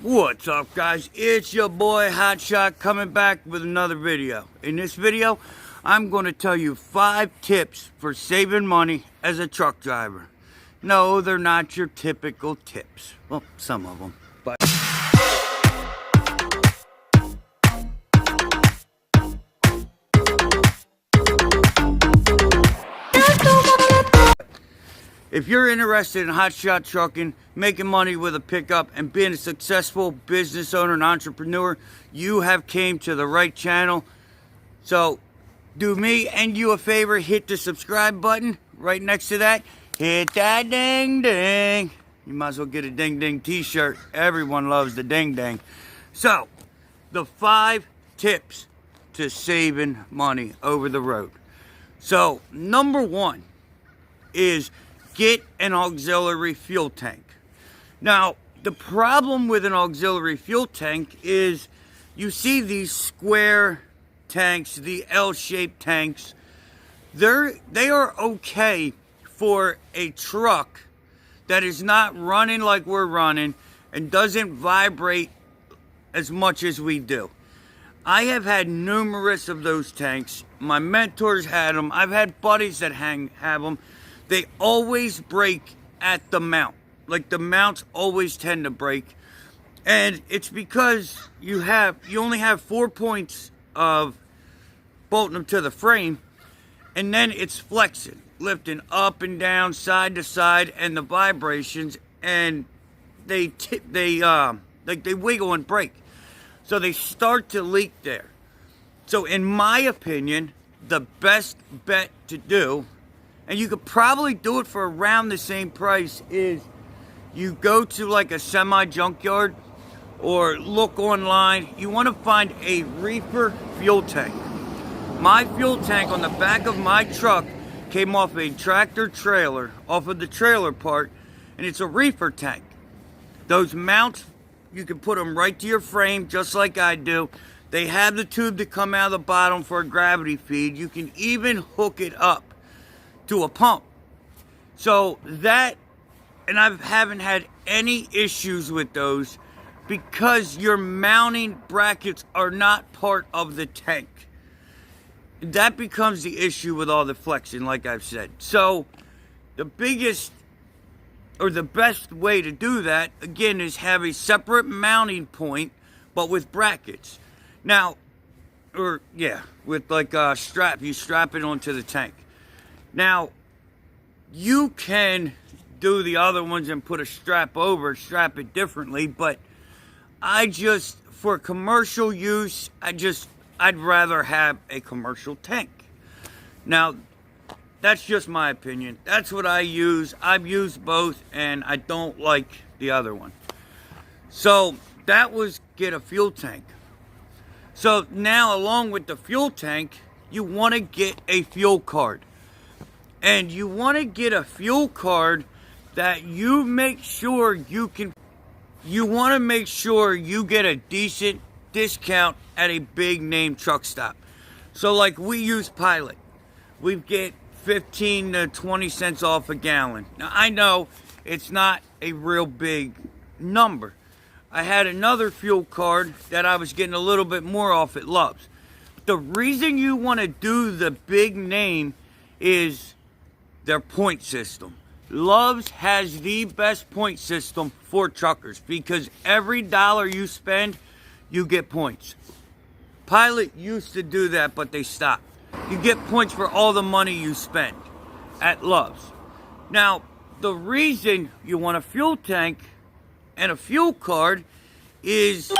What's up, guys? It's your boy Hotshot coming back with another video. In this video, I'm going to tell you 5 tips for saving money as a truck driver. No, they're not your typical tips. Well, some of them, but... If you're interested in hotshot trucking, making money with a pickup, and being a successful business owner and entrepreneur, you have came to the right channel. So, do me and you a favor, hit the subscribe button right next to that. Hit that ding ding. You might as well get a ding ding t-shirt. Everyone loves the ding ding. So, the 5 tips to saving money over the road. So, number 1 is get an auxiliary fuel tank. Now, the problem with an auxiliary fuel tank is you see these square tanks, the L-shaped tanks. They are okay for a truck that is not running like we're running and doesn't vibrate as much as we do. I have had numerous of those tanks. My mentors had them. I've had buddies that have them. They always break at the mount. Like, the mounts always tend to break. And it's because you only have 4 points of bolting them to the frame, and then it's flexing, lifting up and down, side to side, and the vibrations, and they wiggle and break. So they start to leak there. So in my opinion, the best bet to do, and you could probably do it for around the same price, is you go to like a semi-junkyard or look online. You want to find a reefer fuel tank. My fuel tank on the back of my truck came off a tractor trailer, off of the trailer part, and it's a reefer tank. Those mounts, you can put them right to your frame just like I do. They have the tube to come out of the bottom for a gravity feed. You can even hook it up to a pump. So that, and I haven't had any issues with those because your mounting brackets are not part of the tank. That becomes the issue with all the flexing, like I've said. So the biggest or the best way to do that, again, is have a separate mounting point, but with brackets. Now, with like a strap, you strap it onto the tank. Now, you can do the other ones and put a strap over, strap it differently, but for commercial use, I'd rather have a commercial tank. Now, that's just my opinion. That's what I use. I've used both, and I don't like the other one. So, that was get a fuel tank. So, now, along with the fuel tank, you want to get a fuel card. And you want to get a fuel card that you make sure you want to make sure you get a decent discount at a big name truck stop. So like we use Pilot. We get 15 to 20 cents off a gallon. Now I know it's not a real big number. I had another fuel card that I was getting a little bit more off at Love's. The reason you want to do the big name is their point system. Love's has the best point system for truckers because every dollar you spend, you get points. Pilot used to do that, but they stopped. You get points for all the money you spend at Love's. Now, the reason you want a fuel tank and a fuel card is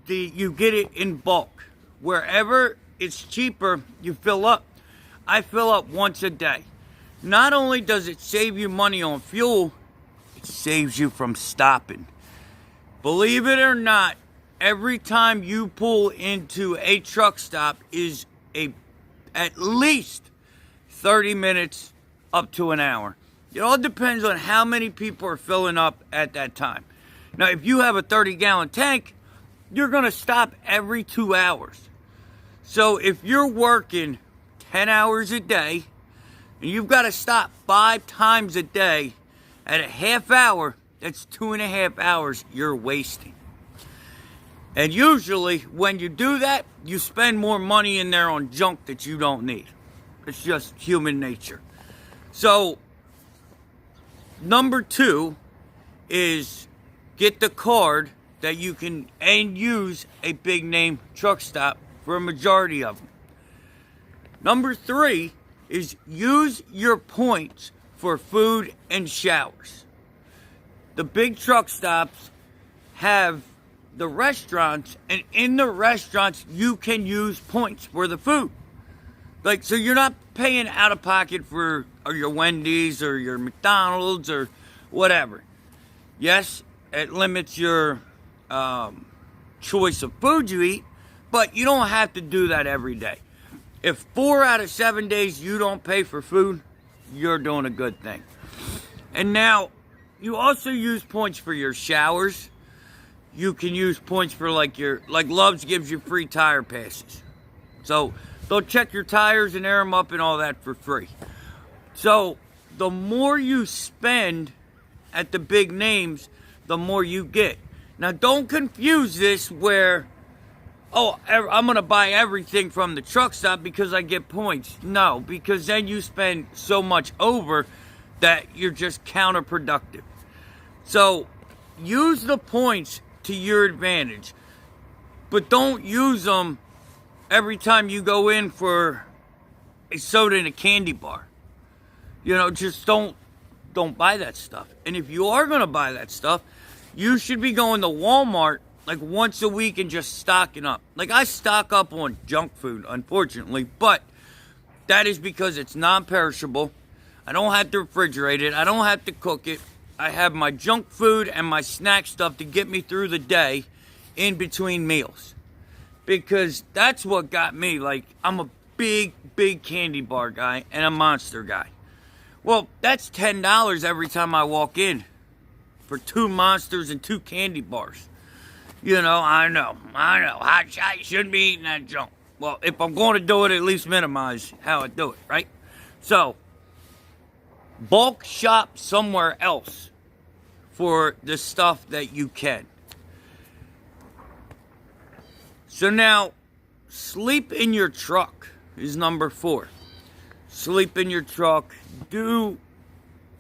you get it in bulk. Wherever it's cheaper, you fill up. I fill up once a day. Not only does it save you money on fuel, it saves you from stopping. Believe it or not, every time you pull into a truck stop is at least 30 minutes up to an hour. It all depends on how many people are filling up at that time. Now, if you have a 30-gallon tank, you're going to stop every 2 hours. So if you're working 10 hours a day, and you've got to stop 5 times a day at a half hour, That's 2.5 hours you're wasting. And usually, when you do that, you spend more money in there on junk that you don't need. It's just human nature. So, number 2 is get the card that you can and use a big name truck stop for a majority of them. Number 3 is use your points for food and showers. The big truck stops have the restaurants, and in the restaurants you can use points for the food. Like, so you're not paying out of pocket for your Wendy's or your McDonald's or whatever. Yes, it limits your choice of food you eat, but you don't have to do that every day. If 4 out of 7 days you don't pay for food, you're doing a good thing. And now, you also use points for your showers. You can use points for like Love's gives you free tire passes. So they'll check your tires and air them up and all that for free. So the more you spend at the big names, the more you get. Now don't confuse this where, oh, I'm going to buy everything from the truck stop because I get points. No, because then you spend so much over that you're just counterproductive. So use the points to your advantage, but don't use them every time you go in for a soda and a candy bar. You know, just don't buy that stuff. And if you are going to buy that stuff, you should be going to Walmart like once a week and just stocking up. Like, I stock up on junk food, unfortunately, but that is because it's non-perishable. I don't have to refrigerate it. I don't have to cook it. I have my junk food and my snack stuff to get me through the day in between meals. Because that's what got me. Like, I'm a big candy bar guy and a Monster guy. Well, that's $10 every time I walk in for 2 Monsters and 2 candy bars. You know, I know. Hotshot, you shouldn't be eating that junk. Well, if I'm going to do it, at least minimize how I do it, right? So, bulk shop somewhere else for the stuff that you can. So now, sleep in your truck is number 4. Sleep in your truck. Do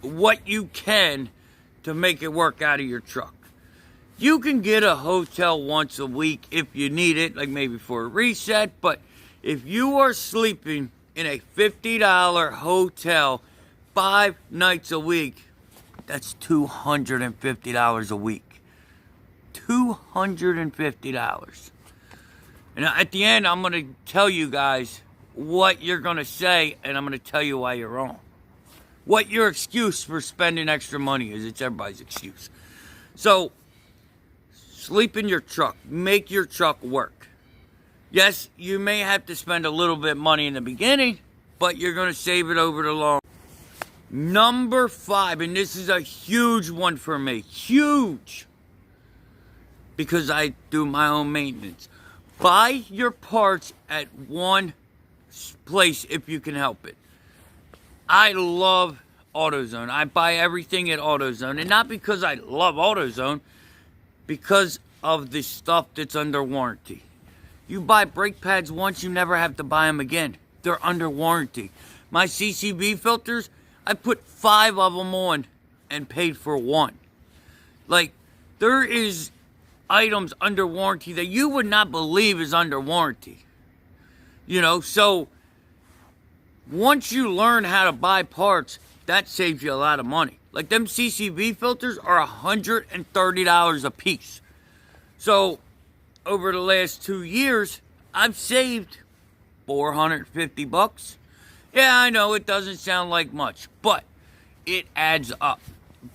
what you can to make it work out of your truck. You can get a hotel once a week if you need it, like maybe for a reset, but if you are sleeping in a $50 hotel 5 nights a week, that's $250 a week. $250. And at the end, I'm going to tell you guys what you're going to say, and I'm going to tell you why you're wrong. What your excuse for spending extra money is. It's everybody's excuse. So, sleep in your truck. Make your truck work. Yes, you may have to spend a little bit of money in the beginning, but you're going to save it over the long. Number 5, and this is a huge one for me. Huge. Because I do my own maintenance. Buy your parts at one place if you can help it. I love AutoZone. I buy everything at AutoZone. And not because I love AutoZone, because of the stuff that's under warranty. You buy brake pads once, you never have to buy them again. They're under warranty. My CCB filters, I put 5 of them on and paid for 1. Like, there is items under warranty that you would not believe is under warranty. You know, so once you learn how to buy parts, that saves you a lot of money. Like, them CCB filters are $130 a piece. So, over the last 2 years, I've saved $450. Yeah, I know it doesn't sound like much, but it adds up.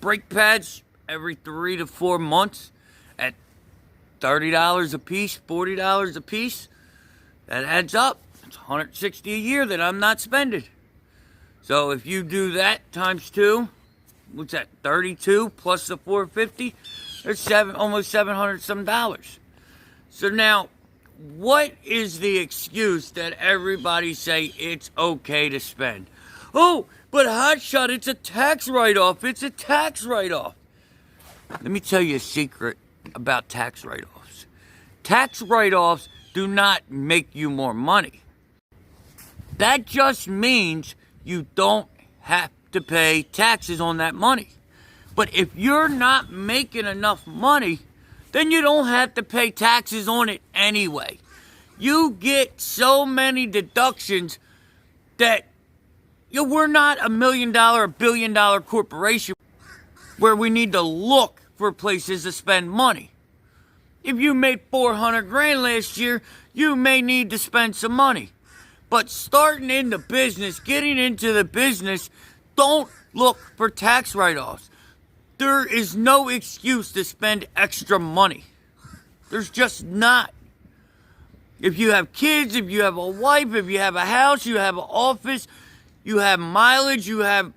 Brake pads every 3 to 4 months at $30 a piece, $40 a piece. That adds up. It's $160 a year that I'm not spending. So if you do that times 2, what's that? 32 plus the $450. There's almost $700 some dollars. So now, what is the excuse that everybody say it's okay to spend? Oh, but Hotshot, it's a tax write-off. It's a tax write-off. let me tell you a secret about tax write-offs. Tax write-offs do not make you more money. That just means you don't have to pay taxes on that money. But if you're not making enough money, then you don't have to pay taxes on it anyway. You get so many deductions that we're not $1 million, $1 billion corporation where we need to look for places to spend money. If you made 400 grand last year, you may need to spend some money. But starting in the business, getting into the business, don't look for tax write-offs. There is no excuse to spend extra money. There's just not. If you have kids, if you have a wife, if you have a house, you have an office, you have mileage, you have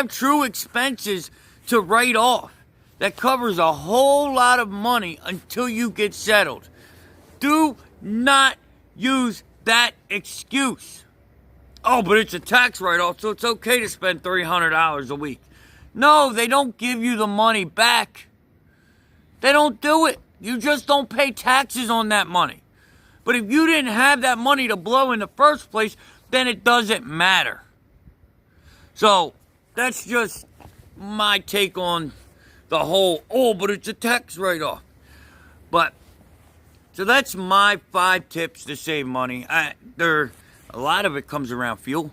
true expenses to write off. That covers a whole lot of money until you get settled. Do not use that excuse. Oh, but it's a tax write-off, so it's okay to spend $300 a week. No, they don't give you the money back. They don't do it. You just don't pay taxes on that money. But if you didn't have that money to blow in the first place, then it doesn't matter. So, that's just my take on the whole, oh, but it's a tax write-off. But, so that's my 5 tips to save money. A lot of it comes around fuel,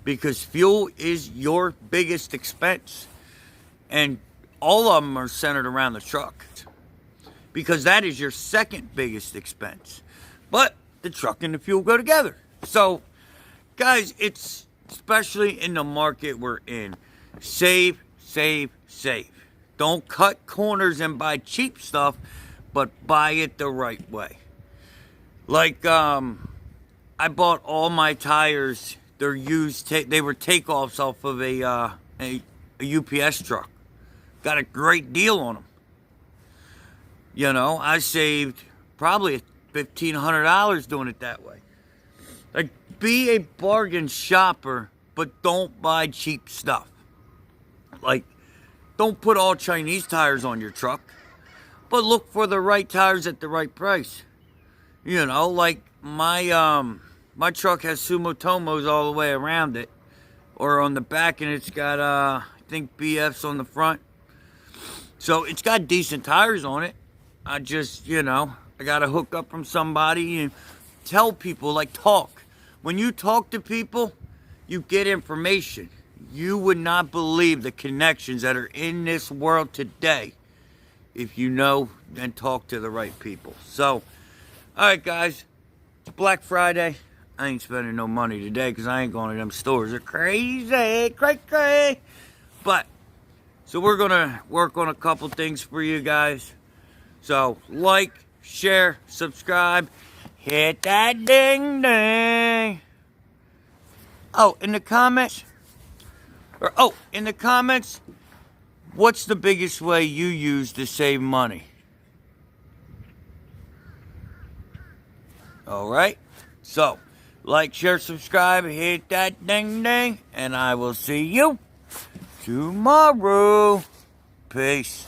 because fuel is your biggest expense. And all of them are centered around the truck, because that is your second biggest expense. But the truck and the fuel go together. So, guys, it's especially in the market we're in. Save, save, save. Don't cut corners and buy cheap stuff, but buy it the right way. Like, I bought all my tires. They're used. They were takeoffs off of a UPS truck. Got a great deal on them. You know, I saved probably $1,500 doing it that way. Like, be a bargain shopper, but don't buy cheap stuff. Like, don't put all Chinese tires on your truck, but look for the right tires at the right price. You know, like my truck has Sumotomos all the way around it, or on the back, and it's got I think BFs on the front. So it's got decent tires on it. I just, I got to hook up from somebody and tell people, like, talk. When you talk to people, you get information. You would not believe the connections that are in this world today if you know and talk to the right people. So, all right, guys, it's Black Friday. I ain't spending no money today because I ain't going to them stores. They're crazy, crazy. But, so we're going to work on a couple things for you guys. So, like, share, subscribe, hit that ding ding. Oh, in the comments, what's the biggest way you use to save money? All right, so like, share, subscribe, hit that ding ding, and I will see you tomorrow. Peace.